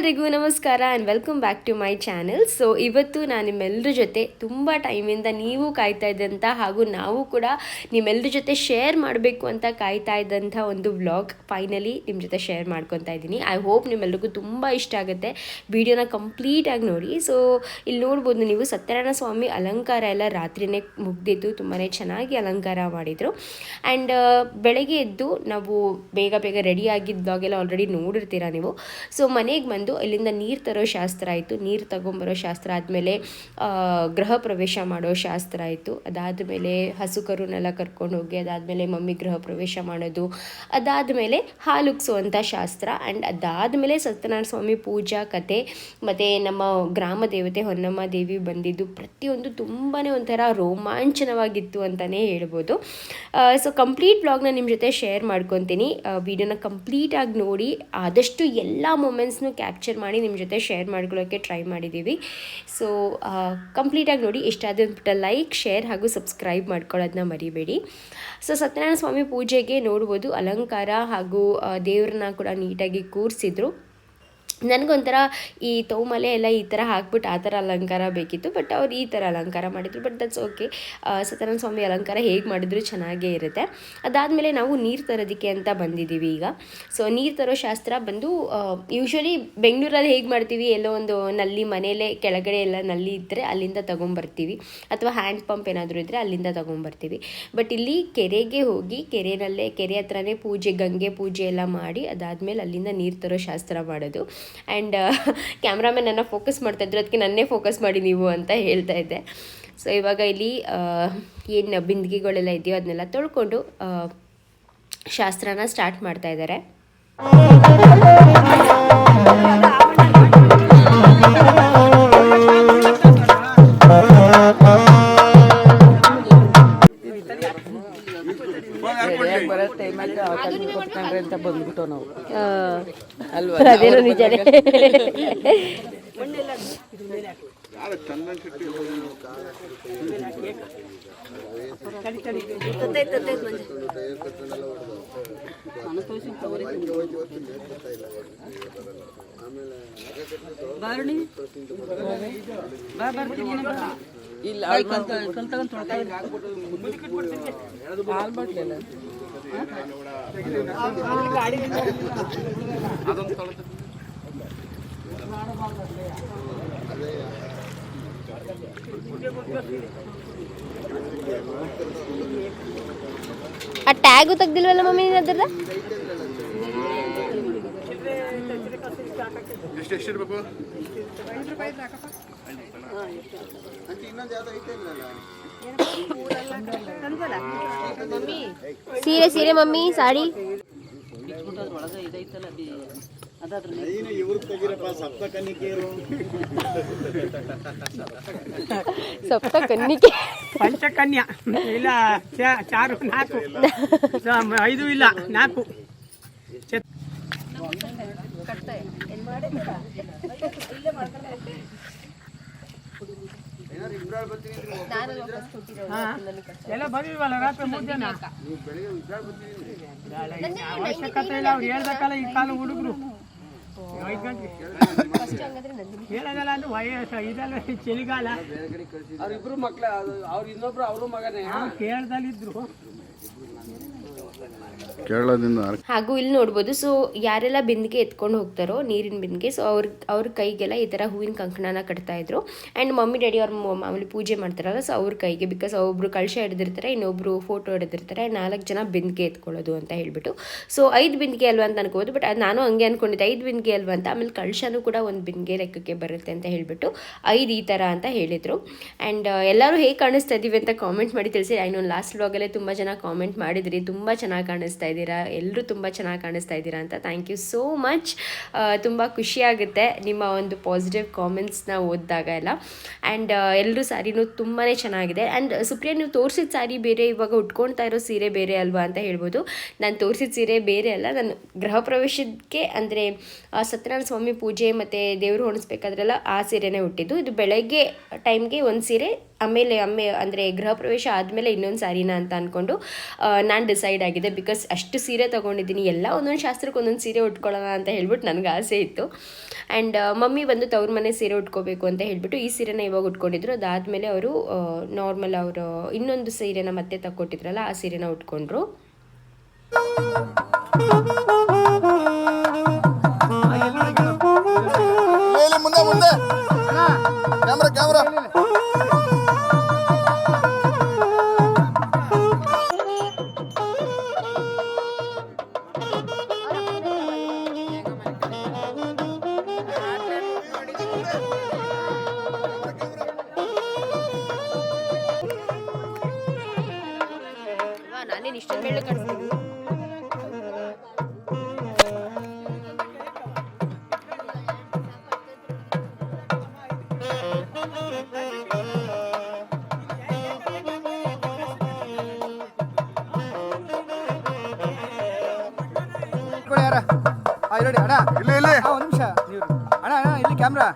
ಎಲ್ರಿಗೂ ನಮಸ್ಕಾರ and welcome back to my channel. So ಇವತ್ತು ನಾನು ನಿಮ್ಮೆಲ್ಲರ ಜೊತೆ ತುಂಬ ಟೈಮಿಂದ ನೀವು ಕಾಯ್ತಾ ಇದ್ದಂಥ ಹಾಗೂ ನಾವು ಕೂಡ ನಿಮ್ಮೆಲ್ಲರ ಜೊತೆ ಶೇರ್ ಮಾಡಬೇಕು ಅಂತ ಕಾಯ್ತಾ ಇದ್ದಂಥ ಒಂದು ವ್ಲಾಗ್ ಫೈನಲಿ ನಿಮ್ಮ ಜೊತೆ ಶೇರ್ ಮಾಡ್ಕೊತಾ ಇದ್ದೀನಿ. ಐ ಹೋಪ್ ನಿಮ್ಮೆಲ್ಲರಿಗೂ ತುಂಬ ಇಷ್ಟ ಆಗುತ್ತೆ. ವಿಡಿಯೋನ ಕಂಪ್ಲೀಟಾಗಿ ನೋಡಿ. ಸೊ ಇಲ್ಲಿ ನೋಡ್ಬೋದು ನೀವು, ಸತ್ಯನಾರಾಯಣ ಸ್ವಾಮಿ ಅಲಂಕಾರ ಎಲ್ಲ ರಾತ್ರಿಯೇ ಮುಗ್ದಿತ್ತು. ತುಂಬಾ ಚೆನ್ನಾಗಿ ಅಲಂಕಾರ ಮಾಡಿದರು. ಆ್ಯಂಡ್ ಬೆಳಗ್ಗೆ ಎದ್ದು ನಾವು ಬೇಗ ಬೇಗ ರೆಡಿ ಆಗಿದ್ದ ವ್ಲಾಗೆಲ್ಲ ಆಲ್ರೆಡಿ ನೋಡಿರ್ತೀರ ನೀವು. ಸೊ ಮನೆಗೆ ಬಂದು ಇಲ್ಲಿಂದ ನೀರು ತರೋ ಶಾಸ್ತ್ರ ಆಯಿತು. ನೀರು ತಗೊಂಬರೋ ಶಾಸ್ತ್ರ ಆದಮೇಲೆ ಗೃಹ ಪ್ರವೇಶ ಮಾಡೋ ಶಾಸ್ತ್ರ ಆಯಿತು. ಅದಾದಮೇಲೆ ಹಸು ಕರುನೆಲ್ಲ ಕರ್ಕೊಂಡು ಹೋಗಿ ಅದಾದಮೇಲೆ ಮಮ್ಮಿ ಗೃಹ ಪ್ರವೇಶ ಮಾಡೋದು, ಅದಾದಮೇಲೆ ಹಾಲುಗ್ಸುವಂಥ ಶಾಸ್ತ್ರ. ಆ್ಯಂಡ್ ಅದಾದಮೇಲೆ ಸತ್ಯನಾರಾಯಣ ಸ್ವಾಮಿ ಪೂಜಾ ಕತೆ ಮತ್ತು ನಮ್ಮ ಗ್ರಾಮ ದೇವತೆ ಹೊನ್ನಮ್ಮ ದೇವಿ ಬಂದಿದ್ದು ಪ್ರತಿಯೊಂದು ತುಂಬಾ ಒಂಥರ ರೋಮಾಂಚನವಾಗಿತ್ತು ಅಂತಲೇ ಹೇಳ್ಬೋದು. ಸೊ ಕಂಪ್ಲೀಟ್ ವ್ಲಾಗ್ನ ನಿಮ್ಮ ಜೊತೆ ಶೇರ್ ಮಾಡ್ಕೊತೀನಿ. ವಿಡಿಯೋನ ಕಂಪ್ಲೀಟಾಗಿ ನೋಡಿ ಆದಷ್ಟು ಎಲ್ಲ ಮೂಮೆಂಟ್ಸ್ನು ಕ್ಯಾಪ್ಚರ್ ಮಾಡಿ ನಿಮ್ಮ ಜೊತೆ ಶೇರ್ ಮಾಡ್ಕೊಳ್ಳೋಕ್ಕೆ ಟ್ರೈ ಮಾಡಿದ್ದೀವಿ. ಸೊ ಕಂಪ್ಲೀಟಾಗಿ ನೋಡಿ. ಇಷ್ಟ ಆದ ಲೈಕ್, ಶೇರ್ ಹಾಗೂ ಸಬ್ಸ್ಕ್ರೈಬ್ ಮಾಡ್ಕೊಳ್ಳೋದನ್ನ ಮರಿಬೇಡಿ. ಸೊ ಸತ್ಯನಾರಾಯಣ ಸ್ವಾಮಿ ಪೂಜೆಗೆ ನೋಡ್ಬೋದು ಅಲಂಕಾರ ಹಾಗೂ ದೇವ್ರನ್ನ ಕೂಡ ನೀಟಾಗಿ ಕೂರಿಸಿದ್ರು. ನನಗೊಂಥರ ಈ ತೌಮಲೆ ಎಲ್ಲ ಈ ಥರ ಹಾಕ್ಬಿಟ್ಟು ಆ ಥರ ಅಲಂಕಾರ ಬೇಕಿತ್ತು, ಬಟ್ ಅವ್ರು ಈ ಥರ ಅಲಂಕಾರ ಮಾಡಿದರು. But that's okay. Satyanarayana Swamy ಅಲಂಕಾರ ಹೇಗೆ ಮಾಡಿದ್ರು ಚೆನ್ನಾಗೇ ಇರುತ್ತೆ. ಅದಾದಮೇಲೆ ನಾವು ನೀರು ತರೋದಕ್ಕೆ ಅಂತ ಬಂದಿದ್ದೀವಿ ಈಗ. ಸೊ ನೀರು ತರೋ ಶಾಸ್ತ್ರ ಬಂದು ಯೂಶ್ವಲಿ ಬೆಂಗಳೂರಲ್ಲಿ ಹೇಗೆ ಮಾಡ್ತೀವಿ, ಎಲ್ಲೋ ಒಂದು ನಲ್ಲಿ ಮನೆಯಲ್ಲೇ ಕೆಳಗಡೆ ಎಲ್ಲ ನಲ್ಲಿ ಇದ್ದರೆ ಅಲ್ಲಿಂದ ತೊಗೊಂಬರ್ತೀವಿ, ಅಥವಾ ಹ್ಯಾಂಡ್ ಪಂಪ್ ಏನಾದರೂ ಇದ್ದರೆ ಅಲ್ಲಿಂದ ತೊಗೊಂಬರ್ತೀವಿ. ಬಟ್ ಇಲ್ಲಿ ಕೆರೆಗೆ ಹೋಗಿ ಕೆರೆ ಹತ್ರನೇ ಪೂಜೆ, ಗಂಗೆ ಪೂಜೆ ಎಲ್ಲ ಮಾಡಿ ಅದಾದಮೇಲೆ ಅಲ್ಲಿಂದ ನೀರು ತರೋ ಶಾಸ್ತ್ರ ಮಾಡೋದು. ಆ್ಯಂಡ್ ಕ್ಯಾಮ್ರಾಮನ್ ನನ್ನ ಫೋಕಸ್ ಮಾಡ್ತಾಯಿದ್ರು, ಅದಕ್ಕೆ ನನ್ನೇ ಫೋಕಸ್ ಮಾಡಿ ನೀವು ಅಂತ ಹೇಳ್ತಾ ಇದ್ದೆ. ಸೊ ಇವಾಗ ಇಲ್ಲಿ ಏನು ಬಿಂದಿಗೆಗಳೆಲ್ಲ ಇದೆಯೋ ಅದನ್ನೆಲ್ಲ ತೊಳ್ಕೊಂಡು ಶಾಸ್ತ್ರನ ಸ್ಟಾರ್ಟ್ ಮಾಡ್ತಾ ಇದ್ದಾರೆ. ಅಂತ ಬಂದ್ಬಿಟ್ಟು ನಾವು ಅಲ್ವಾ, ಅದೇನೋ ನಿಜನೇ. ಇಲ್ಲ ಆ ಟ್ಯಾಗು ತೆಗ್ದಿಲ್ವಲ್ಲ ಮಮ್ಮಿ ನೀನು ಅದರ? ಸೀರೆ ಸೀರೆ ಮಮ್ಮಿ, ಸಾಡಿ ಸಪ್ತ ಕನ್ನಿಕೆ ಪಂಚಕನ್ಯಾ ಇಲ್ಲ, ಚಾರು 4 5 ಇಲ್ಲ 4. ಎಲ್ಲ ಬಂದಿಲ್ವಲ್ಲ ರಾತ್ರಿ 3 ಜನ. ಅವಶ್ಯಕತೆ ಇಲ್ಲ, ಅವ್ರು ಹೇಳ್ಬೇಕಲ್ಲ ಈ ಕಾಲ ಹುಡುಗರು 5 ಗಂಟೆ ಹೇಳೋದಲ್ಲ. ಅದು ವಯಸ್ಸು ಇದೆಲ್ಲ ಚಳಿಗಾಲ. ಅವ್ರಿಬ್ರು ಮಕ್ಳ, ಅವ್ರ ಇನ್ನೊಬ್ರು ಅವರು ಮಗನೇ ಕೇರಳದಲ್ಲಿದ್ರು. ಹಾಗೂ ಇಲ್ಲಿ ನೋಡ್ಬೋದು. ಸೊ ಯಾರೆಲ್ಲ ಬಿಂದಿಗೆ ಎತ್ಕೊಂಡು ಹೋಗ್ತಾರೋ ನೀರಿನ ಬಿಂದಿಗೆ, ಸೊ ಅವ್ರ ಕೈಗೆಲ್ಲ ಈ ಥರ ಹೂವಿನ ಕಂಕಣನ ಕಟ್ತಾ ಇದ್ರು. ಆ್ಯಂಡ್ ಮಮ್ಮಿ ಡ್ಯಾಡಿ ಅವ್ರ ಮಾಮೂಲಿ ಪೂಜೆ ಮಾಡ್ತಾರಲ್ಲ, ಸೊ ಅವ್ರ ಕೈಗೆ, ಬಿಕಾಸ್ ಒಬ್ಬರು ಕಳಶ ಹಿಡಿದಿರ್ತಾರೆ, ಇನ್ನೊಬ್ರು ಫೋಟೋ ಹಿಡಿದಿರ್ತಾರೆ, 4 ಜನ ಬಿಂದಿಗೆ ಎತ್ಕೊಳ್ಳೋದು ಅಂತ ಹೇಳ್ಬಿಟ್ಟು. ಸೊ 5 ಬಿಂದಿಗೆ ಅಲ್ವಾ ಅಂತ ಅನ್ಕೋಬೋದು, ಬಟ್ ನಾನು ಹಂಗೆ ಅನ್ಕೊಂಡಿದ್ದೆ 5 ಬಿಂದಿಗೆ ಅಲ್ವಾ ಅಂತ. ಆಮೇಲೆ ಕಳಶನೂ ಕೂಡ ಒಂದು ಬಿಂದಿಗೆ ಲೆಕ್ಕಕ್ಕೆ ಬರುತ್ತೆ ಅಂತ ಹೇಳ್ಬಿಟ್ಟು 5 ಈ ಥರ ಅಂತ ಹೇಳಿದರು. ಆ್ಯಂಡ್ ಎಲ್ಲರೂ ಹೇಗೆ ಕಾಣಿಸ್ತಾ ಇದ್ದೀವಿ ಅಂತ ಕಾಮೆಂಟ್ ಮಾಡಿ ತಿಳಿಸಿ. ಇನ್ನೊಂದು ಲಾಸ್ಟ್ ವ್ಲಾಗಲ್ಲೇ ತುಂಬ ಜನ ಕಾಮೆಂಟ್ ಮಾಡಿದ್ರಿ, ತುಂಬ ಚೆನ್ನಾಗಿ ಕಾಣಿಸ್ತಾ ಇದ್ದೀರಾ, ಎಲ್ಲರೂ ತುಂಬ ಚೆನ್ನಾಗಿ ಕಾಣಿಸ್ತಾ ಇದ್ದೀರಾ ಅಂತ. Thank you so much. ತುಂಬ ಖುಷಿಯಾಗುತ್ತೆ ನಿಮ್ಮ ಒಂದು ಪಾಸಿಟಿವ್ ಕಾಮೆಂಟ್ಸ್ನ ಓದಿದಾಗ ಎಲ್ಲ. ಆ್ಯಂಡ್ ಎಲ್ಲರೂ ಸ್ಯಾರಿನೂ ತುಂಬಾ ಚೆನ್ನಾಗಿದೆ. ಆ್ಯಂಡ್ ಸುಪ್ರಿಯಾ, ನೀವು ತೋರಿಸಿದ ಸ್ಯಾರಿ ಬೇರೆ, ಇವಾಗ ಉಟ್ಕೊಳ್ತಾ ಇರೋ ಸೀರೆ ಬೇರೆ ಅಲ್ವಾ ಅಂತ ಹೇಳ್ಬೋದು. ನಾನು ತೋರಿಸಿದ ಸೀರೆ ಬೇರೆ ಅಲ್ಲ, ನಾನು ಗೃಹ ಪ್ರವೇಶಕ್ಕೆ ಅಂದರೆ ಸತ್ಯನಾರಾಯಣ ಸ್ವಾಮಿ ಪೂಜೆ ಮತ್ತು ದೇವರು ಹೊಣಿಸ್ಬೇಕಾದ್ರೆಲ್ಲ ಆ ಸೀರೆನೇ ಹುಟ್ಟಿದ್ದು. ಇದು ಬೆಳಗ್ಗೆ ಟೈಮ್ಗೆ ಒಂದು ಸೀರೆ, ಆಮೇಲೆ ಅಂದರೆ ಗೃಹ ಪ್ರವೇಶ ಆದಮೇಲೆ ಇನ್ನೊಂದು ಸ್ಯಾರಿನ ಅಂತ ಅಂದ್ಕೊಂಡು ನಾನು ಡಿಸೈಡ್ ಆಗಿದೆ. ಬಿಕಾಸ್ ಅಷ್ಟು ಸೀರೆ ತೊಗೊಂಡಿದ್ದೀನಿ, ಎಲ್ಲ ಒಂದೊಂದು ಶಾಸ್ತ್ರಕ್ಕೆ ಒಂದೊಂದು ಸೀರೆ ಉಟ್ಕೊಳ್ಳೋಣ ಅಂತ ಹೇಳ್ಬಿಟ್ಟು ನನಗೆ ಆಸೆ ಇತ್ತು. ಆ್ಯಂಡ್ ಮಮ್ಮಿ ಬಂದು ತವ್ರ ಮನೆ ಸೀರೆ ಉಟ್ಕೋಬೇಕು ಅಂತ ಹೇಳ್ಬಿಟ್ಟು ಈ ಸೀರೆನ ಇವಾಗ ಉಟ್ಕೊಂಡಿದ್ರು. ಅದಾದಮೇಲೆ ಅವರು ನಾರ್ಮಲ್ ಅವರು ಇನ್ನೊಂದು ಸೀರೆನ ಮತ್ತೆ ತಗೊಟ್ಟಿದ್ರಲ್ಲ ಆ ಸೀರೆನ ಉಟ್ಕೊಂಡ್ರು. ಮುಂದೆ ಮುಂದೆ ಕ್ಯಾಮ್ರಾ ಕ್ಯಾಮ್ರಾ ನಾನೇನು ಇಷ್ಟೊಂದು ಬೆಳ್ಳು ಕಾಣಿಸ್ತೀನಿ. ಯಾರ ರೆಡಿ ಅಣ್ಣ ಇಲ್ಲಿ ಇಲ್ಲಿ ಒಂದು ನಿಮಿಷ ಅಣ್ಣ ಅಣ್ಣ ಇಲ್ಲಿ ಕ್ಯಾಮ್ರಾ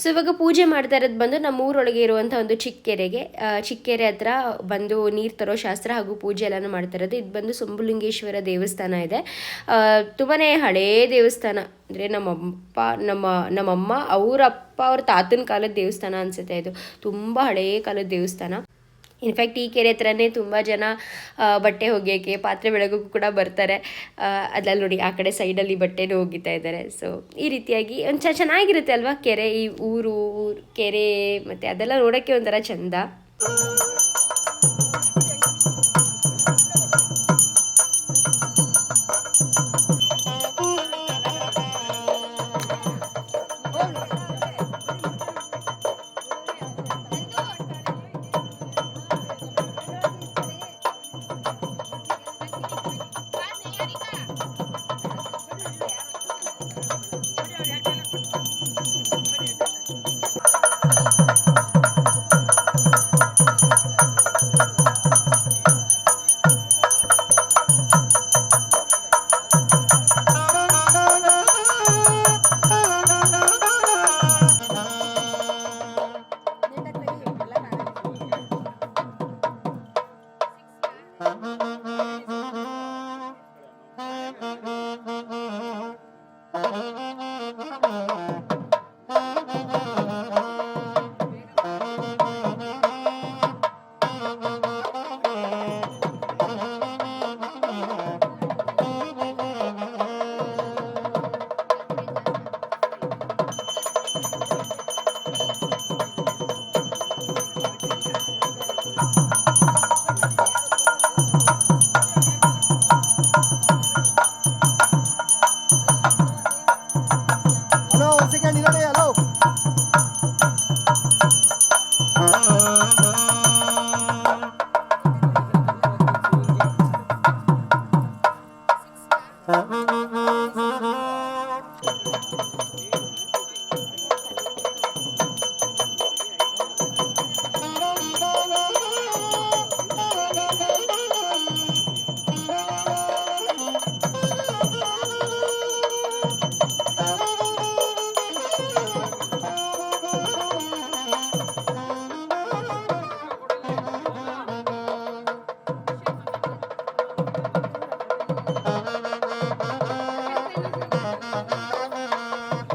ಸೊ ಇವಾಗ ಪೂಜೆ ಮಾಡ್ತಾ ಇರೋದು ಬಂದು ನಮ್ಮ ಊರೊಳಗೆ ಇರುವಂಥ ಒಂದು ಚಿಕ್ಕೆರೆ ಹತ್ರ ಬಂದು ನೀರು ತರೋ ಶಾಸ್ತ್ರ ಹಾಗೂ ಪೂಜೆ ಎಲ್ಲನೂ ಮಾಡ್ತಾ ಇರೋದು. ಇದು ಬಂದು ಸೊಂಬುಲಿಂಗೇಶ್ವರ ದೇವಸ್ಥಾನ ಇದೆ. ತುಂಬಾ ಹಳೇ ದೇವಸ್ಥಾನ. ಅಂದರೆ ನಮ್ಮಮ್ಮ ಅವ್ರ ತಾತನ ಕಾಲದ ದೇವಸ್ಥಾನ ಅನಿಸುತ್ತೆ. ಇದು ತುಂಬ ಹಳೇ ಕಾಲದ ದೇವಸ್ಥಾನ. ಇನ್ಫ್ಯಾಕ್ಟ್ ಈ ಕೆರೆ ಹತ್ರನೇ ತುಂಬ ಜನ ಬಟ್ಟೆ ಒಗೆಯೋಕ್ಕೆ, ಪಾತ್ರೆ ಬೆಳಗೋಕ್ಕೂ ಕೂಡ ಬರ್ತಾರೆ. ಅದ್ರಲ್ಲಿ ನೋಡಿ ಆ ಕಡೆ ಸೈಡಲ್ಲಿ ಬಟ್ಟೆನೂ ಒಗಿತಾ ಇದ್ದಾರೆ. ಸೊ ಈ ರೀತಿಯಾಗಿ ಒಂದು ಚೆನ್ನಾಗಿರುತ್ತೆ ಅಲ್ವಾ ಕೆರೆ, ಈ ಊರು ಕೆರೆ ಮತ್ತು ಅದೆಲ್ಲ ನೋಡೋಕ್ಕೆ ಒಂಥರ ಚೆಂದ.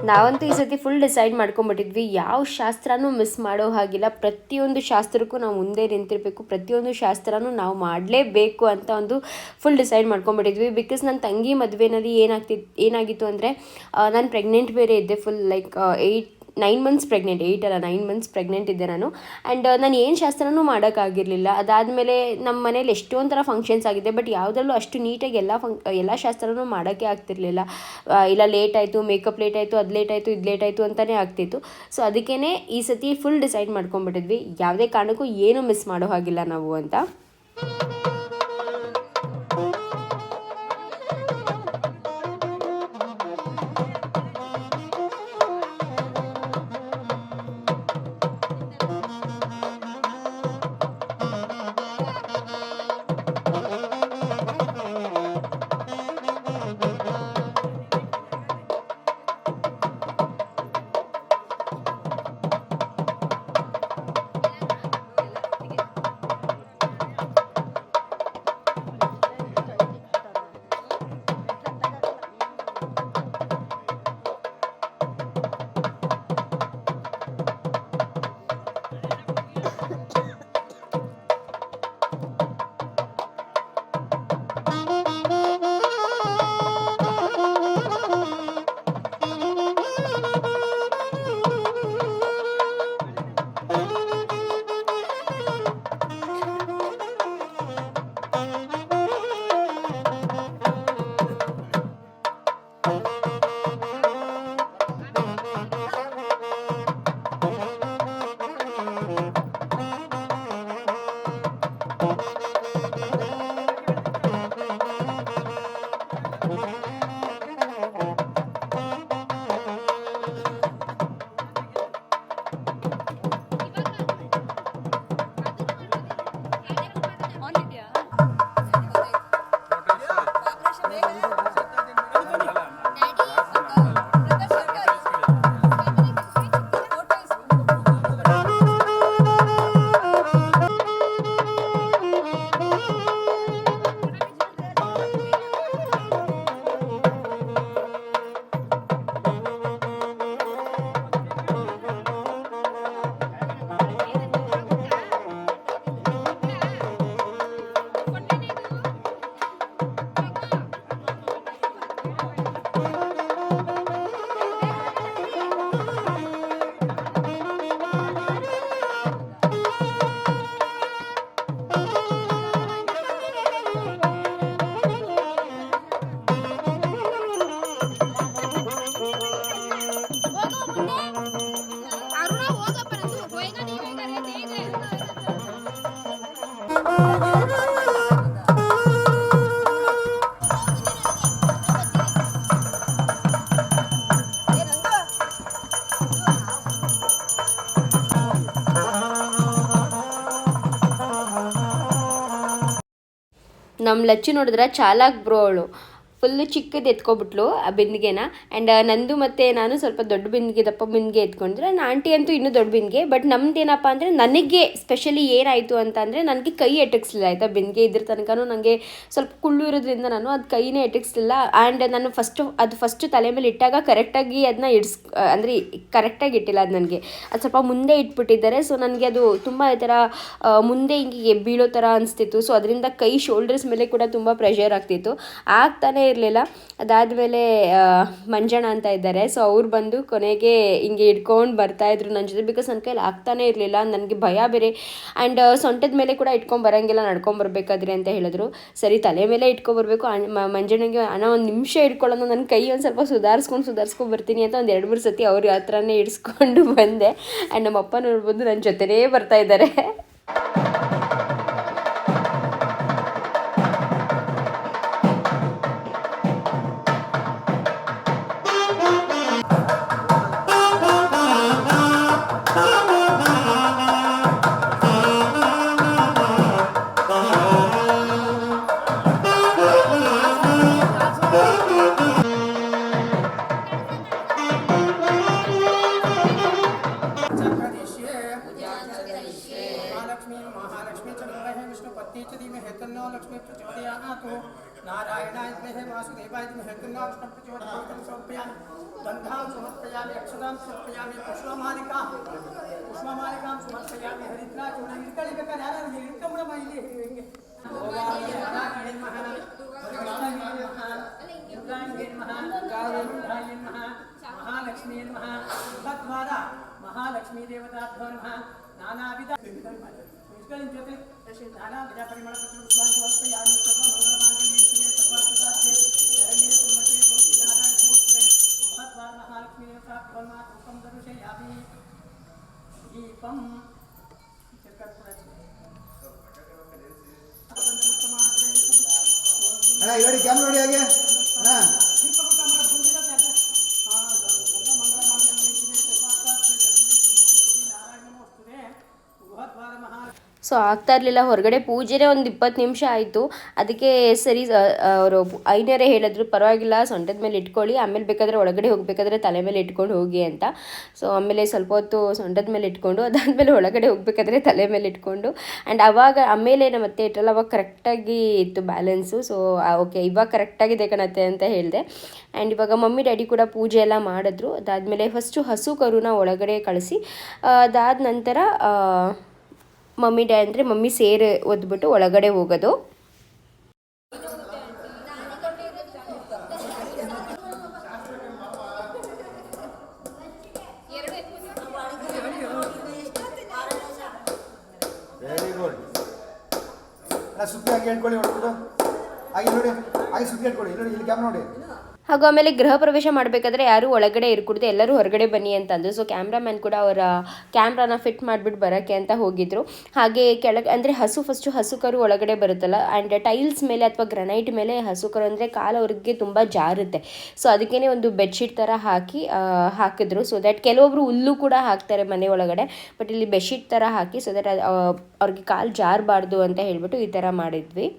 ನಾವಂತೂ ಈ ಸತಿ ಫುಲ್ ಡಿಸೈಡ್ ಮಾಡ್ಕೊಂಬಿಟ್ಟಿದ್ವಿ, ಯಾವ ಶಾಸ್ತ್ರನೂ ಮಿಸ್ ಮಾಡೋ ಹಾಗಿಲ್ಲ. ಪ್ರತಿಯೊಂದು ಶಾಸ್ತ್ರಕ್ಕೂ ನಾವು ಮುಂದೆ ನಿಂತಿರಬೇಕು, ಪ್ರತಿಯೊಂದು ಶಾಸ್ತ್ರನೂ ನಾವು ಮಾಡಲೇಬೇಕು ಅಂತ ಒಂದು ಫುಲ್ ಡಿಸೈಡ್ ಮಾಡ್ಕೊಂಬಿಟ್ಟಿದ್ವಿ. ಬಿಕಾಸ್ ನನ್ನ ತಂಗಿ ಮದುವೆನಲ್ಲಿ ಏನಾಗಿತ್ತು ಅಂದರೆ, ನಾನು ಪ್ರೆಗ್ನೆಂಟ್ ಬೇರೆ ಇದ್ದೆ, ಫುಲ್ ಲೈಕ್ 9 ಮಂತ್ಸ್ ಪ್ರೆಗ್ನೆಂಟ್, 8 ಅಲ್ಲ 9 ಮಂತ್ಸ್ ಪ್ರೆಗ್ನೆಂಟ್ ಇದ್ದೆ ನಾನು. ಆ್ಯಂಡ್ ನಾನು ಏನು ಶಾಸ್ತ್ರನೂ ಮಾಡೋಕ್ಕಾಗಿರಲಿಲ್ಲ. ಅದಾದಮೇಲೆ ನಮ್ಮ ಮನೇಲಿ ಎಷ್ಟೊಂದು ಥರ ಫಂಕ್ಷನ್ಸ್ ಆಗಿದೆ, ಬಟ್ ಯಾವುದ್ರಲ್ಲೂ ಅಷ್ಟು ನೀಟಾಗಿ ಎಲ್ಲ ಶಾಸ್ತ್ರನೂ ಮಾಡೋಕ್ಕೆ ಆಗ್ತಿರ್ಲಿಲ್ಲ. ಇಲ್ಲ ಲೇಟ್ ಆಯಿತು, ಮೇಕಪ್ ಲೇಟ್ ಆಯಿತು, ಅದು ಲೇಟ್ ಆಯಿತು, ಇದು ಲೇಟ್ ಆಯಿತು ಅಂತಲೇ ಆಗ್ತಿತ್ತು. ಸೊ ಅದಕ್ಕೇ ಈ ಸತಿ ಫುಲ್ ಡಿಸೈಡ್ ಮಾಡ್ಕೊಂಬಿಟ್ಟಿದ್ವಿ, ಯಾವುದೇ ಕಾರಣಕ್ಕೂ ಏನೂ ಮಿಸ್ ಮಾಡೋ ಹಾಗಿಲ್ಲ ನಾವು ಅಂತ. ನಮ್ಮ ಲಚ್ಚು ನೋಡಿದ್ರೆ ಚಾಲಾಕ್ ಬ್ರೋ, ಅವಳು ಫುಲ್ಲು ಚಿಕ್ಕದು ಎತ್ಕೊಬಿಟ್ಲು ಆ ಬಿಂದಿಗೆನ. ಆ್ಯಂಡ್ ನಂದು ಮತ್ತು ನಾನು ಸ್ವಲ್ಪ ದೊಡ್ಡ ಬಿಂದಿಗೆ, ದಪ್ಪ ಬಿಂದಿಗೆ ಎತ್ಕೊಂಡ್ರೆ, ನನ್ನ ಆಂಟಿ ಅಂತೂ ಇನ್ನೂ ದೊಡ್ಡ ಬಿಂದಿಗೆ. ಬಟ್ ನಮ್ದೇನಪ್ಪ ಅಂದರೆ, ನನಗೆ ಸ್ಪೆಷಲಿ ಏನಾಯಿತು ಅಂತಂದರೆ, ನನಗೆ ಕೈ ಎಟಕ್ಸ್ಲಿಲ್ಲ ಆಯಿತಾ. ಬಿಂದಿಗೆ ಇದ್ರ ತನಕನೂ ನನಗೆ ಸ್ವಲ್ಪ ಕುಳ್ಳು ಇರೋದ್ರಿಂದ ನಾನು ಅದು ಕೈನೇ ಎಟಕ್ಸ್ಲಿಲ್ಲ. ಆ್ಯಂಡ್ ನಾನು ಫಸ್ಟು ತಲೆ ಮೇಲೆ ಇಟ್ಟಾಗ ಕರೆಕ್ಟಾಗಿ ಅದನ್ನ ಅಂದರೆ ಕರೆಕ್ಟಾಗಿ ಇಟ್ಟಿಲ್ಲ ಅದು ನನಗೆ. ಅದು ಸ್ವಲ್ಪ ಮುಂದೆ ಇಟ್ಬಿಟ್ಟಿದ್ದಾರೆ. ಸೊ ನನಗೆ ಅದು ತುಂಬ ಈ ಥರ ಮುಂದೆ ಹಿಂಗೆ ಬೀಳೋ ಥರ ಅನಿಸ್ತಿತ್ತು. ಸೊ ಅದರಿಂದ ಕೈ ಶೋಲ್ಡರ್ಸ್ ಮೇಲೆ ಕೂಡ ತುಂಬ ಪ್ರೆಷರ್ ಆಗ್ತಿತ್ತು, ಆಗ್ತಾನೆ ಇರಲಿಲ್ಲ. ಅದಾದಮೇಲೆ ಮಂಜಣ್ಣ ಅಂತ ಇದ್ದಾರೆ, ಸೊ ಅವ್ರು ಬಂದು ಕೊನೆಗೆ ಹಿಂಗೆ ಇಟ್ಕೊಂಡು ಬರ್ತಾಯಿದ್ರು ನನ್ನ ಜೊತೆ. ಬಿಕಾಸ್ ನನ್ನ ಕೈಲಿ ಆಗ್ತಾನೆ ಇರಲಿಲ್ಲ, ನನಗೆ ಭಯ ಬೇರೆ. ಆ್ಯಂಡ್ ಸೊಂಟದ ಮೇಲೆ ಕೂಡ ಇಟ್ಕೊಂಡು ಬರೋಂಗಿಲ್ಲ, ನಡ್ಕೊಂಬರ್ಬೇಕಾದ್ರೆ ಅಂತ ಹೇಳಿದ್ರು. ಸರಿ ತಲೆ ಮೇಲೆ ಇಟ್ಕೊಬರ್ಬೇಕು. ಮಂಜಣ್ಣಗೆ ಅಣ್ಣ ಒಂದು ನಿಮಿಷ ಇಟ್ಕೊಳ್ಳೋಣ, ನನ್ನ ಕೈ ಒಂದು ಸ್ವಲ್ಪ ಸುಧಾರಿಸ್ಕೊಂಡು ಬರ್ತೀನಿ ಅಂತ ಒಂದು 2-3 ಸತಿ ಅವ್ರ ಹತ್ರನೇ ಇಡಿಸ್ಕೊಂಡು ಬಂದೆ. ಆ್ಯಂಡ್ ನಮ್ಮ ಅಪ್ಪ ನೋಡ್ಬೋದು ನನ್ನ ಜೊತೆನೇ ಬರ್ತಾಯಿದ್ದಾರೆ. नारायणाय विद्महे वासुदेवाय धीमहि तन्नो प्रचोदयात् समर्पयामि गन्धां समर्पयामि अक्षतां समर्पयामि पुष्पमालिकां समर्पयामि हरिद्राचूर्णं इळ्कळिककरारं इळ्कमुळमैली हिंगे ओवाय नारायणाय नमः महालक्ष्मी नमः तद्वारा महालक्ष्मी देवताभ्यो नमः नानाविध जೊತೆ नाना विध परिमळ समर्पयामि सर्वमंगलमांगल्ये शिवे सर्वार्थसाध्ये शरण्ये त्र्यंबके गौरी नारायण नमोस्तुते तद्वारा महालक्ष्मी देवताभ्यो नमः धूपं दर्शयामि दीपं ಅಣ್ಣ ಇಲ್ಲಿ ನೋಡಿ ಕ್ಯಾಮ್ರಾ ನೋಡಿ ಹಾಗೆ ಅಣ್ಣ ಸೊ ಆಗ್ತಾ ಇರಲಿಲ್ಲ, ಹೊರಗಡೆ ಪೂಜೆನೇ ಒಂದು 20 ನಿಮಿಷ ಆಯಿತು. ಅದಕ್ಕೆ ಸರಿ ಅವರು ಐನರೇ ಹೇಳಿದ್ರು ಪರವಾಗಿಲ್ಲ ಸೊಂಟದ ಮೇಲೆ ಇಟ್ಕೊಳ್ಳಿ, ಆಮೇಲೆ ಬೇಕಾದರೆ ಒಳಗಡೆ ಹೋಗಬೇಕಾದ್ರೆ ತಲೆ ಮೇಲೆ ಇಟ್ಕೊಂಡು ಹೋಗಿ ಅಂತ. ಸೊ ಆಮೇಲೆ ಸ್ವಲ್ಪ ಹೊತ್ತು ಸೊಂಟದ ಮೇಲೆ ಇಟ್ಕೊಂಡು ಅದಾದಮೇಲೆ ಒಳಗಡೆ ಹೋಗಬೇಕಾದ್ರೆ ತಲೆ ಮೇಲೆ ಇಟ್ಕೊಂಡು ಆ್ಯಂಡ್ ಆಮೇಲೆ ನಮ್ಮ ಅತ್ತೆ ಇಟ್ಟಲ್ಲ ಅವಾಗ ಕರೆಕ್ಟಾಗಿ ಇತ್ತು ಬ್ಯಾಲೆನ್ಸು. ಸೊ ಓಕೆ ಇವಾಗ ಕರೆಕ್ಟಾಗಿದೆ ಕಣತ್ತೆ ಅಂತ ಹೇಳಿದೆ. ಆ್ಯಂಡ್ ಇವಾಗ ಮಮ್ಮಿ ಡ್ಯಾಡಿ ಕೂಡ ಪೂಜೆ ಎಲ್ಲ ಮಾಡಿದ್ರು. ಅದಾದಮೇಲೆ ಫಸ್ಟು ಹಸು ಕರುನ ಒಳಗಡೆ ಕಳಿಸಿ ಅದಾದ ನಂತರ ಮಮ್ಮಿ ಡ್ಯಾಡಿ ಅಂದರೆ ಮಮ್ಮಿ ಸೇರು ಒದ್ಬಿಟ್ಟು ಒಳಗಡೆ ಹೋಗೋದು. Very good. ಸುತ್ತಿ ಹಾಗೆ ಹೇಳ್ಕೊಳ್ಳಿ ಹೊಡ್ಬಿಟ್ಟು ಹಾಗೆ ನೋಡಿ, ಹಾಗೆ ಸುತ್ತಿ ಹೇಳ್ಕೊಳ್ಳಿ ನೋಡಿ, ಇಲ್ಲಿ ಕ್ಯಾಮ್ರಾ ನೋಡಿ. ಹಾಗೂ ಆಮೇಲೆ ಗೃಹ ಪ್ರವೇಶ ಮಾಡಬೇಕಾದ್ರೆ ಯಾರೂ ಒಳಗಡೆ ಇರ್ಕೊಡ್ದು ಎಲ್ಲರೂ ಹೊರಗಡೆ ಬನ್ನಿ ಅಂತಂದು. ಸೊ ಕ್ಯಾಮ್ರಾಮ್ಯಾನ್ ಕೂಡ ಅವರ ಕ್ಯಾಮ್ರಾನ ಫಿಟ್ ಮಾಡಿಬಿಟ್ಟು ಬರೋಕ್ಕೆ ಅಂತ ಹೋಗಿದ್ರು. ಹಾಗೆ ಕೆಳಗೆ ಅಂದರೆ ಫಸ್ಟು ಹಸು ಕರು ಒಳಗಡೆ ಬರುತ್ತಲ್ಲ ಆ್ಯಂಡ್ ಟೈಲ್ಸ್ ಮೇಲೆ ಅಥವಾ ಗ್ರನೈಟ್ ಮೇಲೆ ಹಸು ಕರು ಅಂದರೆ ಕಾಲು ಅವ್ರಿಗೆ ತುಂಬ ಜಾರುತ್ತೆ. ಸೊ ಅದಕ್ಕೇ ಒಂದು ಬೆಡ್ಶೀಟ್ ಥರ ಹಾಕಿದ್ರು. ಸೊ ದ್ಯಾಟ್ ಕೆಲವೊಬ್ರು ಹುಲ್ಲು ಕೂಡ ಹಾಕ್ತಾರೆ ಮನೆ ಒಳಗಡೆ, ಬಟ್ ಇಲ್ಲಿ ಬೆಡ್ಶೀಟ್ ಥರ ಹಾಕಿ ಸೊ ದ್ಯಾಟ್ ಅವ್ರಿಗೆ ಕಾಲು ಜಾರಬಾರ್ದು ಅಂತ ಹೇಳಿಬಿಟ್ಟು ಈ ಥರ ಮಾಡಿದ್ವಿ.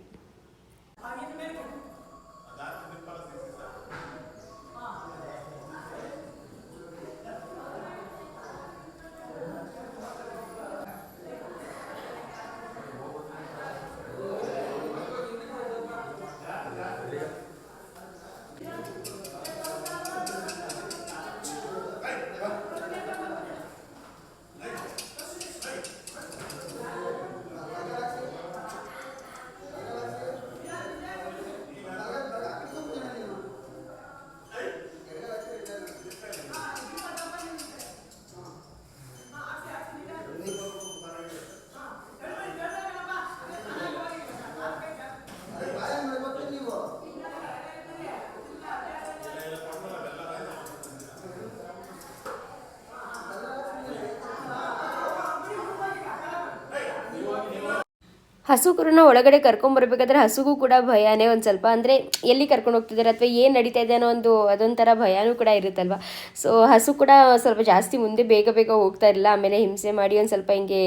ಹಸು ಕರುನ ಒಳಗಡೆ ಕರ್ಕೊಂಬರ್ಬೇಕಾದ್ರೆ ಹಸುಗೂ ಕೂಡ ಭಯನೇ ಒಂದು ಸ್ವಲ್ಪ, ಅಂದರೆ ಎಲ್ಲಿ ಕರ್ಕೊಂಡು ಹೋಗ್ತಿದ್ದಾರೆ ಅಥವಾ ಏನು ನಡೀತಾ ಇದೆ ಅನ್ನೋ ಅದೊಂಥರ ಭಯನೂ ಕೂಡ ಇರುತ್ತಲ್ವ. ಸೊ ಹಸು ಕೂಡ ಸ್ವಲ್ಪ ಜಾಸ್ತಿ ಮುಂದೆ ಬೇಗ ಹೋಗ್ತಾ ಇರಲಿಲ್ಲ. ಆಮೇಲೆ ಹಿಂಸೆ ಮಾಡಿ ಒಂದು ಸ್ವಲ್ಪ ಹಿಂಗೆ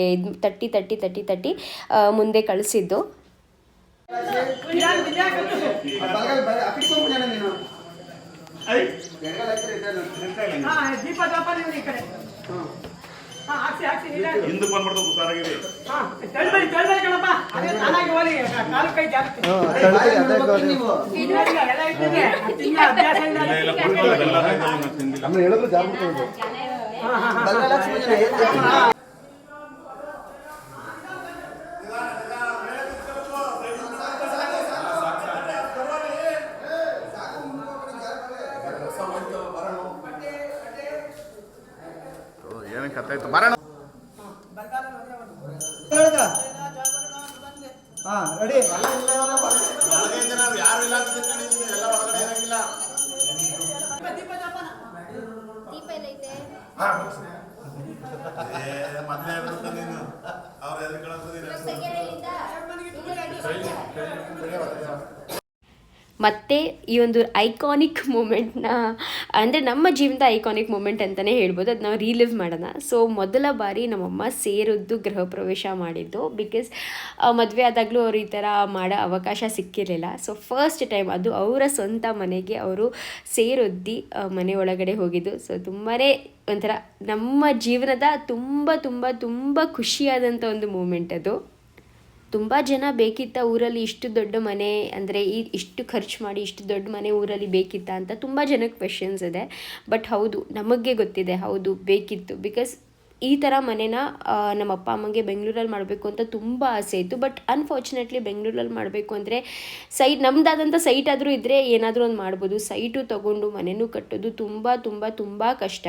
ತಟ್ಟಿ ಮುಂದೆ ಕಳಿಸಿದ್ದು. ಹಿಂದಕ್ಕೆ ಬಂದ್ಬಿಡ್ತು ಹುಷಾರಾಗಿದೆ. ಹೇಳಿದ್ರು ಜಾಗ್ರತೆ. ಏನಕ್ಕೆ ಕತ್ತಾಯ್ತು ಬರೋಣ. ಹಾಂ ರೆಡಿ. ಯಾರು ಇಲ್ಲ ಎಲ್ಲ ಹೊರಗಡೆ ಇರಂಗಿಲ್ಲ. ಮೊದಲೇ ನೀನು ಅವ್ರ ಮತ್ತು ಈ ಒಂದು ಐಕಾನಿಕ್ ಮೂಮೆಂಟ್ನ ಅಂದರೆ ನಮ್ಮ ಜೀವನದ ಐಕಾನಿಕ್ ಮೂಮೆಂಟ್ ಅಂತಲೇ ಹೇಳ್ಬೋದು, ಅದು ನಾವು ರೀಲಿವ್ ಮಾಡೋಣ. ಸೊ ಮೊದಲ ಬಾರಿ ನಮ್ಮಮ್ಮ ಸೇರೊದ್ದು ಗೃಹ ಪ್ರವೇಶ ಮಾಡಿದ್ದು. ಬಿಕಾಸ್ ಮದುವೆ ಆದಾಗಲೂ ಅವರು ಈ ಥರ ಮಾಡೋ ಅವಕಾಶ ಸಿಕ್ಕಿರಲಿಲ್ಲ. ಸೊ ಫಸ್ಟ್ ಟೈಮ್ ಅದು ಅವರ ಸ್ವಂತ ಮನೆಗೆ ಅವರು ಸೇರೊದ್ದಿ ಮನೆ ಒಳಗಡೆ ಹೋಗಿದ್ದು. ಸೊ ತುಂಬಾ ಒಂಥರ ನಮ್ಮ ಜೀವನದ ತುಂಬ ತುಂಬ ತುಂಬ ಖುಷಿಯಾದಂಥ ಒಂದು ಮೂಮೆಂಟ್ ಅದು. ತುಂಬ ಜನ ಬೇಕಿತ್ತ ಊರಲ್ಲಿ ಇಷ್ಟು ದೊಡ್ಡ ಮನೆ, ಅಂದರೆ ಇಷ್ಟು ಖರ್ಚು ಮಾಡಿ ಇಷ್ಟು ದೊಡ್ಡ ಮನೆ ಊರಲ್ಲಿ ಬೇಕಿತ್ತ ಅಂತ ತುಂಬ ಜನಕ್ಕೆ ಕ್ವೆಶನ್ಸ್ ಇದೆ. ಬಟ್ ಹೌದು, ನಮಗೆ ಗೊತ್ತಿದೆ, ಹೌದು ಬೇಕಿತ್ತು. ಬಿಕಾಸ್ ಈ ಥರ ಮನೇನ ನಮ್ಮ ಅಪ್ಪ ಅಮ್ಮಂಗೆ ಬೆಂಗಳೂರಲ್ಲಿ ಮಾಡಬೇಕು ಅಂತ ತುಂಬ ಆಸೆ ಇತ್ತು. ಬಟ್ ಅನ್ಫಾರ್ಚುನೇಟ್ಲಿ ಬೆಂಗಳೂರಲ್ಲಿ ಮಾಡಬೇಕು ಅಂದರೆ ನಮ್ಮದಾದಂಥ ಸೈಟ್ ಆದರೂ ಇದ್ದರೆ ಏನಾದರೂ ಒಂದು ಮಾಡ್ಬೋದು. ಸೈಟು ತೊಗೊಂಡು ಮನೆಯೂ ಕಟ್ಟೋದು ತುಂಬ ತುಂಬ ತುಂಬ ಕಷ್ಟ.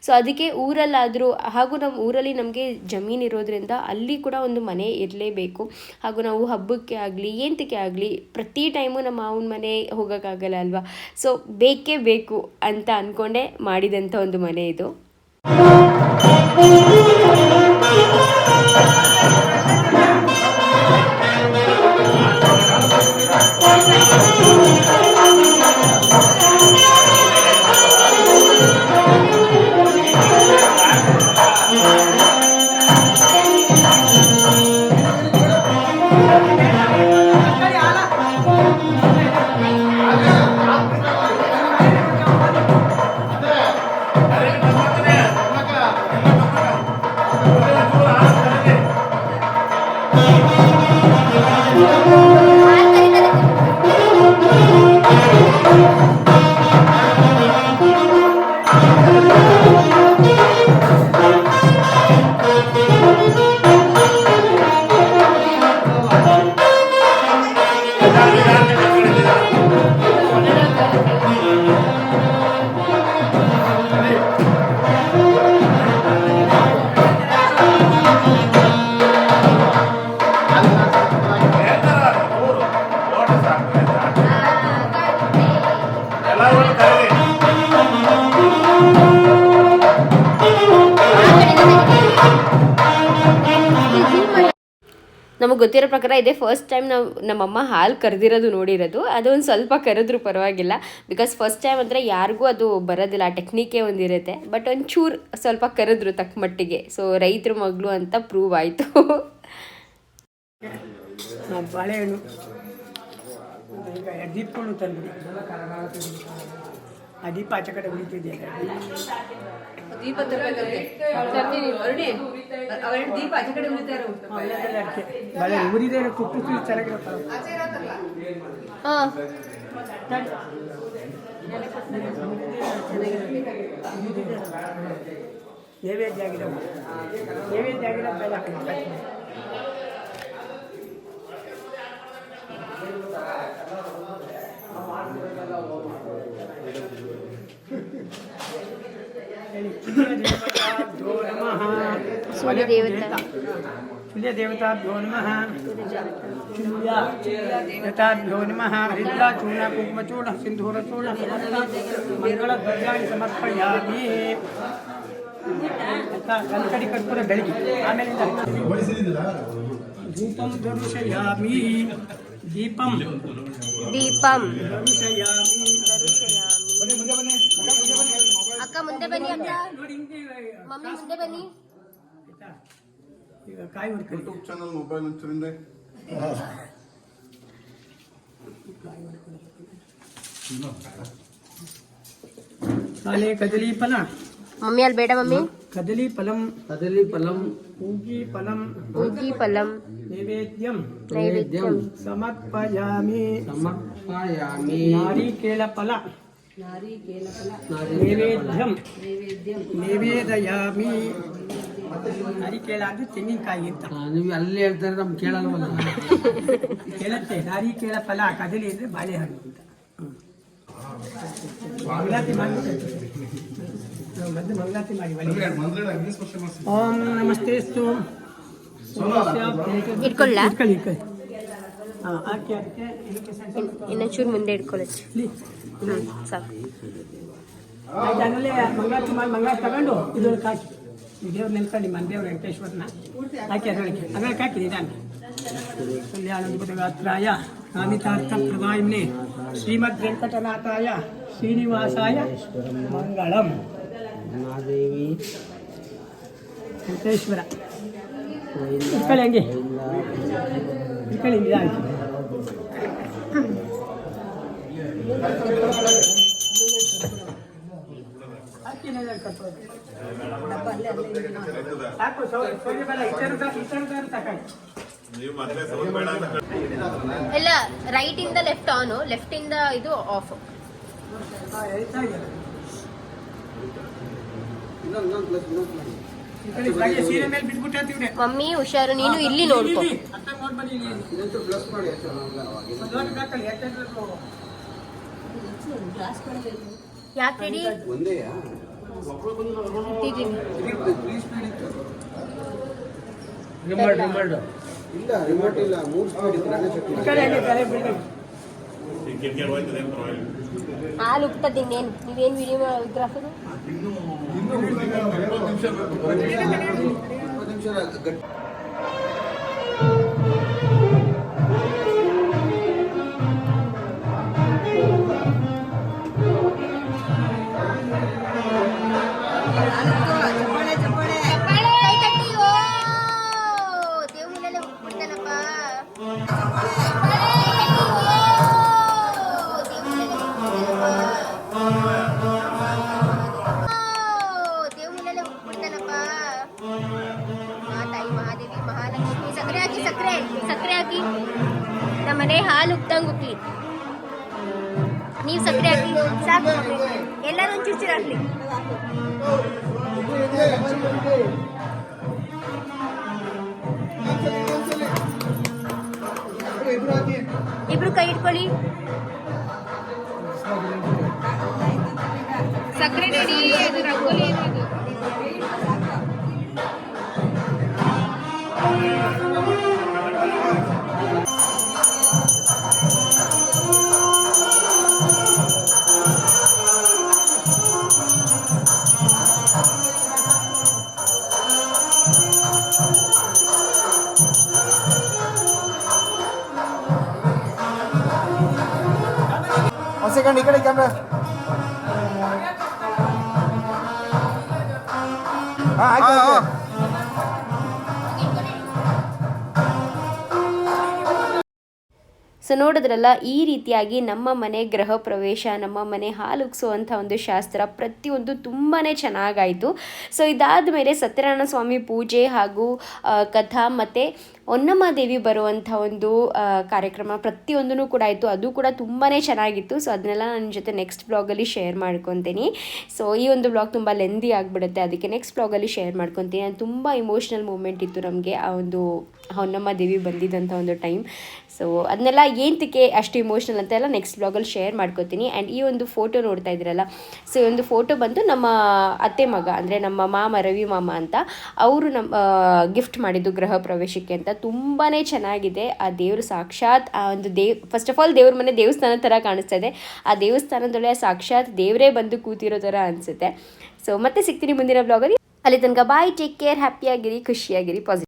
ಸೊ ಅದಕ್ಕೆ ಊರಲ್ಲಾದರೂ, ಹಾಗೂ ನಮ್ಮ ಊರಲ್ಲಿ ನಮಗೆ ಜಮೀನು ಇರೋದ್ರಿಂದ ಅಲ್ಲಿ ಕೂಡ ಒಂದು ಮನೆ ಇರಲೇಬೇಕು. ಹಾಗೂ ನಾವು ಹಬ್ಬಕ್ಕೆ ಆಗಲಿ ಎಂತಕ್ಕೆ ಆಗಲಿ ಪ್ರತಿ ಟೈಮು ನಮ್ಮ ಮಾವನ ಮನೆ ಹೋಗೋಕ್ಕಾಗಲ್ಲ ಅಲ್ವಾ. ಸೊ ಬೇಕೇ ಬೇಕು ಅಂತ ಅಂದ್ಕೊಂಡೆ ಮಾಡಿದಂಥ ಒಂದು ಮನೆ ಇದು. ನಮಗೆ ಗೊತ್ತಿರೋ ಪ್ರಕಾರ ಇದೇ ಫಸ್ಟ್ ಟೈಮ್ ನಮ್ಮಮ್ಮ ಹಾಲು ಕರೆದಿರೋದು ನೋಡಿರೋದು. ಅದೊಂದು ಸ್ವಲ್ಪ ಕರೆದ್ರೂ ಪರವಾಗಿಲ್ಲ. ಬಿಕಾಸ್ ಫಸ್ಟ್ ಟೈಮ್ ಅಂದರೆ ಯಾರಿಗೂ ಅದು ಬರೋದಿಲ್ಲ, ಟೆಕ್ನಿಕೇ ಒಂದಿರುತ್ತೆ. ಬಟ್ ಒಂಚೂರು ಸ್ವಲ್ಪ ಕರೆದ್ರು ತಕ್ಕ ಮಟ್ಟಿಗೆ. ಸೊ ರೈತರ ಮಗಳು ಅಂತ ಪ್ರೂವ್ ಆಯಿತು. ಬಾಳೆಹಣ್ಣು ಈಗ ದೀಪಗಳು ತಂದ್ಬಿಡಿ. ಆ ದೀಪ ಆಚೆ ಕಡೆ ಉಳಿತಿದೆಯಲ್ಲ, ದೀಪ ದೀಪ ಆಚೆ ಕಡೆ ಉಳಿತಾರೆ. ಬಾಳೆ ಉರಿದೇ ಕುಪ್ಪು ಚೆನ್ನಾಗಿರುತ್ತಲ್ಲ. ನೈವೇದ್ಯ ಆಗಿದೆ, ನೈವೇದ್ಯ ಆಗಿದೆ ಬೆಲ್ಲ ಹಾಕಿ. ಸೂರ್ಯ ದೇವತಾಭ್ಯೋ ನಮಃ. ದೇವತಾಭ್ಯೋ ನಮಃ. ಹರಿದ್ರಾಚೂರ್ಣ ಕುಂಕುಮಚೂರ್ಣ ಸಿಂಧೂರಚೂರ್ಣ ಮಂಗಳದ್ರವ್ಯಾಣಿ ಸಮರ್ಪಯಾಮಿ. ಕಲ್ಕಡಿ ಕರ್ಪೂರ ಬೆಳಗ್ಗೆ ಆಮೇಲಿಂದ ಧೂಪಂ ದರುಶಯಾಮಿ. ದೀಪಂ ದೀಪಂ ದರುಶಯಾಮಿ. ಅಕ್ಕ ಮುಂದೆ ಬನ್ನಿ, ಅಕ್ಕ ಮಮ್ಮಿ ಮುಂದೆ ಬನ್ನಿ. ಈಗ ಕಾಯಿ ಹೊಡ್ಕೊಳ್ಳಿ. ಯೂಟ್ಯೂಬ್ ಚಾನಲ್ ಮೊಬೈಲ್ ಒಂಚೂರಿಂದ ಕಾಲೆ ಕದಲಿ ಫಲ. ಮಮ್ಮಿ ಅಲ್ಲಿ ಬೇಡ ಮಮ್ಮಿ. ಕದಲಿ ಫಲಂ ಊಗಿ ಫಲಂ ನೈವೇದ್ಯಂ ಸಮರ್ಪಯಾಮಿ. ನಾರಿಕೇಳ ಫಲ ನೈವೇದ್ಯಂ ನೈವೇದಯಾಮಿ. ನಾರಿಕೇಳ ಅಂದ್ರೆ ತೆಂಗಿನಕಾಯಿ ಅಂತ. ನೀವು ಅಲ್ಲಿ ಹೇಳ್ತಾರೆ, ನಮ್ಗೆ ಕೇಳಲ್ವಲ್ಲ. ಕೇಳತ್ತೆ. ನಾರಿಕೇಳ ಫಲ, ಕದಲಿ ಅಂದ್ರೆ ಬಾಳೆಹಣ್ಣು ಅಂತ. ಮಂಗಳಾರತಿ ಮಾಡಿ ಮಂಗಳಾರತಿ ಮಾಡಿ. ಓಂ ನಮಸ್ತೆಸ್ತು. ಇಟ್ಕೊಳ್ಳ ಇಟ್ಕೊಳ್ಳಿ. ಹಾಂ ಹಾಕಿ. ಅದಕ್ಕೆ ಇನ್ನೊಂಚೂರು ಮುಂದೆ ಇಟ್ಕೊಳ್ಳಿ. ಸಾಕು. ಆಮೇಲೆ ಮಂಗಳಾರತಿ ಮಾಡಿ ಮಂಗಳಾರತಿ ತಗೊಂಡು ಇದ್ರೊಳಗೆ ಹಾಕಿ. ದೇವ್ರ ನೆನ್ಕೊಂಡು ನಿಮ್ಮ ದೇವ್ರ ವೆಂಕಟೇಶ್ವರನ ಹಾಕಿ ಅದರೊಳಗೆ ಹಾಕಿ ನಿಧಾನ. ಕಲ್ಯಾಣಾಯ ನಾಮಿತಾರ್ಥ ಪ್ರದಾಯಿನೇ ಶ್ರೀಮದ್ ವೆಂಕಟನಾಥಾಯ ಶ್ರೀನಿವಾಸಾಯ ಮಂಗಳಂ. ಮಹಾದೇವಿ ವೆಂಕಟೇಶ್ವರ ಇಟ್ಕೊಳ್ಳಿ. ಹಂಗೆ ಇಟ್ಕೊಳ್ಳಿ. ನಿಧಾನ. ಸಾಕು. ಸೌದೆ ಬೆಲ್ಲ ಇತರ ತಕಾಯಿ. ನೀವು ಮೊದಲೇ ಸ್ವಲ್ಪ ಬೇಡ ಅಂತ ಎಲ್ಲ ರೈಟ್ ಇಂದ ಲೆಫ್ಟ್ ಆನು, ಲೆಫ್ಟ್ ಇಂದ ಇದು ಆಫ್. ಈ ಕಡೆ ಬಾಯಿಗೆ ಸೀರೆ ಮೇಲೆ ಬಿಟ್ಬಿಟ್ಟಿವ್ರೆ. ಮಮ್ಮಿ ಹುಷಾರು, ನೀನು ಇಲ್ಲಿ ನೋಡ್ಕೊ. ಅರ್ಥ ಮಾಡ್ಬನ್ನಿ ಇಲ್ಲಿ. ಇದಂತೂ ಪ್ಲಸ್ ಮಾಡಿ ಅಷ್ಟೇ ಒಂದು ಲೋಟ ಹಾಕಲ್ಲ, ಯಾಕಂದ್ರೆ ಯಾಕೆ ರೆಡಿ ಒಂದೇಯಾ ಇಟ್ಟಿದ್ದೀನಿ. 3 ಸ್ಪೀಡ್ ಇತ್ತು. ಇಲ್ಲ ರಿಮೋಟ್ ಇಲ್ಲ, 3 ಸ್ಪೀಡ್ ಇತ್ತು. ನನ್ನ ಶಕ್ತಿ ಈ ಕಡೆ ತಲೆ ಬಿಡಿ. ಈ ಕಿರಿಕಿರಿ ಹೋಯ್ತದೆ ಏನು ಪರವಾಗಿಲ್ಲ. ಹಾಲು ಉಕ್ತದ ಇನ್ನೇನು, ನೀವೇನು ವಿಡಿಯೋ ಗ್ರಾಫರು 20 ನಿಮಿಷ ಗಟ್ಟಿ. ಸಕ್ಕರೆ ಹಾಕಿ ನಮ್ಮನೆ ಹಾಲು ಉಕ್ತಂಗ್ ಉಕ್ಲಿ. ನೀವು ಸಕ್ಕರೆ ಹಾಕಿ ಸಾಕು, ಎಲ್ಲರೂ ಒಂದು ಚುಚ್ಚು ಹಾಕ್ಲಿ. ಇಬ್ರು ಕೈ ಇಟ್ಕೊಳ್ಳಿ. ಸಕ್ಕರೆ ರೆಡಿ, ಅದು ರಂಗೋಲಿ ಏನದು. ಒಂದು ಸೆಕೆಂಡ್ ಈ ಕಡೆ ಕ್ಯಾಮ್ರಾ. ಹಾಂ ಆಯ್ತು. ಸೊ ನೋಡಿದ್ರಲ್ಲ, ಈ ರೀತಿಯಾಗಿ ನಮ್ಮ ಮನೆ ಗೃಹ ಪ್ರವೇಶ, ನಮ್ಮ ಮನೆ ಹಾಲು ಉಗ್ಸುವಂಥ ಒಂದು ಶಾಸ್ತ್ರ ಪ್ರತಿಯೊಂದು ತುಂಬಾ ಚೆನ್ನಾಗಾಯಿತು. ಸೊ ಇದಾದ ಮೇಲೆ ಸತ್ಯನಾರಾಯಣ ಸ್ವಾಮಿ ಪೂಜೆ ಹಾಗೂ ಕಥಾ ಮತ್ತು ಹೊನ್ನಮ್ಮ ದೇವಿ ಬರುವಂಥ ಒಂದು ಕಾರ್ಯಕ್ರಮ ಪ್ರತಿಯೊಂದೂ ಕೂಡ ಆಯಿತು. ಅದು ಕೂಡ ತುಂಬಾ ಚೆನ್ನಾಗಿತ್ತು. ಸೊ ಅದನ್ನೆಲ್ಲ ನನ್ನ ಜೊತೆ ನೆಕ್ಸ್ಟ್ ಬ್ಲಾಗಲ್ಲಿ ಶೇರ್ ಮಾಡ್ಕೊತೀನಿ. ಸೊ ಈ ಒಂದು ಬ್ಲಾಗ್ ತುಂಬ ಲೆಂದಿ ಆಗಿಬಿಡುತ್ತೆ, ಅದಕ್ಕೆ ನೆಕ್ಸ್ಟ್ ಬ್ಲಾಗಲ್ಲಿ ಶೇರ್ ಮಾಡ್ಕೊತೀನಿ. ನಾನು ತುಂಬ ಇಮೋಷ್ನಲ್ ಮೂಮೆಂಟ್ ಇತ್ತು ನಮಗೆ ಆ ಒಂದು ಹೊನ್ನಮ್ಮ ದೇವಿ ಬಂದಿದ್ದಂಥ ಒಂದು ಟೈಮ್. ಸೊ ಅದನ್ನೆಲ್ಲ ಏನಕ್ಕೆ ಅಷ್ಟು ಇಮೋಷ್ನಲ್ ಅಂತೆಲ್ಲ ನೆಕ್ಸ್ಟ್ ಬ್ಲಾಗಲ್ಲಿ ಶೇರ್ ಮಾಡ್ಕೊತೀನಿ. ಆ್ಯಂಡ್ ಈ ಒಂದು ಫೋಟೋ ನೋಡ್ತಾ ಇದ್ದೀರಲ್ಲ, ಸೊ ಈ ಒಂದು ಫೋಟೋ ಬಂದು ನಮ್ಮ ಅತ್ತೆ ಮಗ, ಅಂದರೆ ನಮ್ಮ ಮಾಮ ರವಿ ಮಾಮ ಅಂತ, ಅವರು ನಮ್ಮ ಗಿಫ್ಟ್ ಮಾಡಿದ್ದು ಗೃಹ ಪ್ರವೇಶಕ್ಕೆ ಅಂತ. ತುಂಬಾ ಚೆನ್ನಾಗಿದೆ. ಆ ದೇವರು ಸಾಕ್ಷಾತ್ ಆ ಒಂದು ಫಸ್ಟ್ ಆಫ್ ಆಲ್ ದೇವ್ರ ಮನೆ ದೇವಸ್ಥಾನ ಥರ ಕಾಣಿಸ್ತಾ ಇದೆ. ಆ ದೇವಸ್ಥಾನದೊಳಗೆ ಸಾಕ್ಷಾತ್ ದೇವರೇ ಬಂದು ಕೂತಿರೋ ಥರ ಅನಿಸುತ್ತೆ. ಸೊ ಮತ್ತೆ ಸಿಗ್ತೀನಿ ಮುಂದಿನ ಬ್ಲಾಗಲ್ಲಿ. ಅಲ್ಲಿ ತನಕ ಬಾಯ್, ಟೇಕ್ ಕೇರ್, ಹ್ಯಾಪಿಯಾಗಿರಿ, ಖುಷಿಯಾಗಿರಿ, ಪಾಸಿಟಿವ್.